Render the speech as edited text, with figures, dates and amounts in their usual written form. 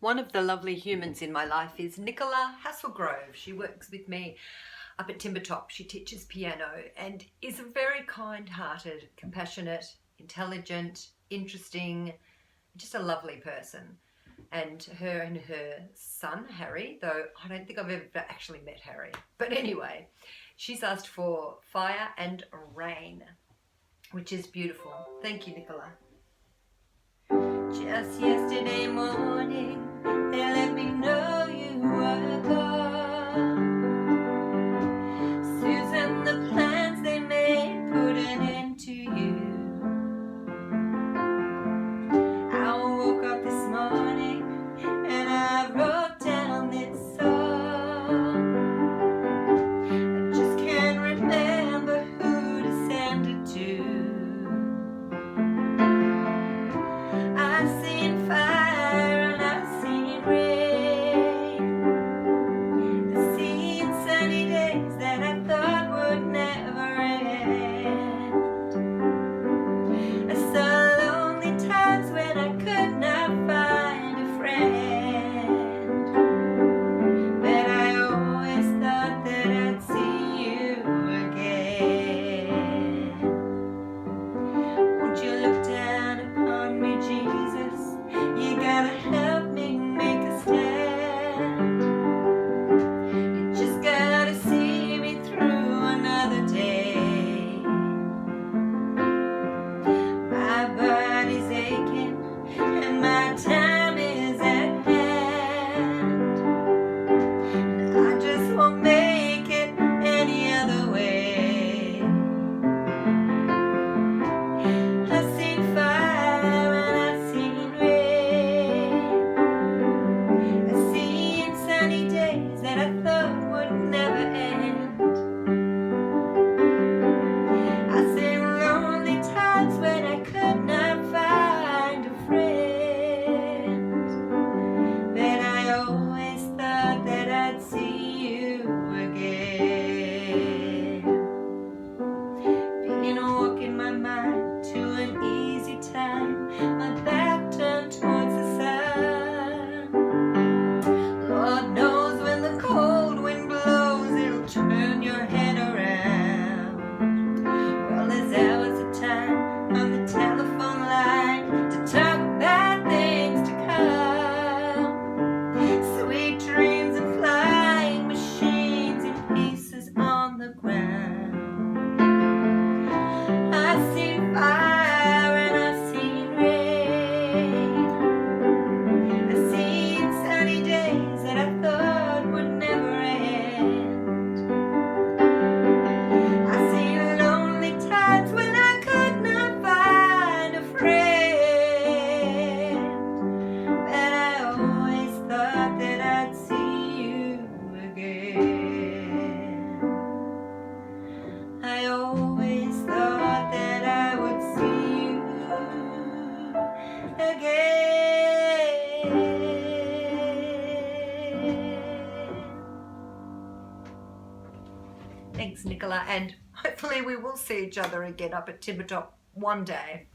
One of the lovely humans in my life is Nicola. She works with me up at Timbertop. She teaches piano and is a very kind-hearted, compassionate, intelligent, interesting, just a lovely person. And her son, Harry, though I don't think I've ever actually met Harry. But anyway, she's asked for Fire and Rain, which is beautiful. Thank you, Nicola. Just yesterday morning, they let me know you were gone. Susan, the plans they made put an end to you. I woke up this morning and I wrote down this song. I just can't remember who to send it to. I've seen fire and I've seen rain. I've seen sunny days that I thought would never end. I saw lonely times when I could not find a friend. But I always thought that I'd see you again. Won't you look down upon me, Jesus? You gotta help me make a stand. You just gotta see me through another day. My body's aching and my time is at hand. I just won't make it any other way. I've seen fire and I've seen rain. I've seen sunny days that I thought would never end. I've seen lonely times when I could not find a friend. But I always thought that I'd see you again. Been walking my mind to an easy time, my back turned towards the sun. Lord knows when the cold wind blows, it'll turn your head around. Well, there's hours of time on the telephone line to talk about things to come. Sweet dreams and flying machines in pieces on the ground. I've seen fire and I've seen rain. I've seen sunny days that I thought would never end. I've seen lonely times when I could not find a friend. But I always thought that I'd see you again. I always thought that I would see you again. Thanks, Nicola, and hopefully we will see each other again up at Timbertop one day.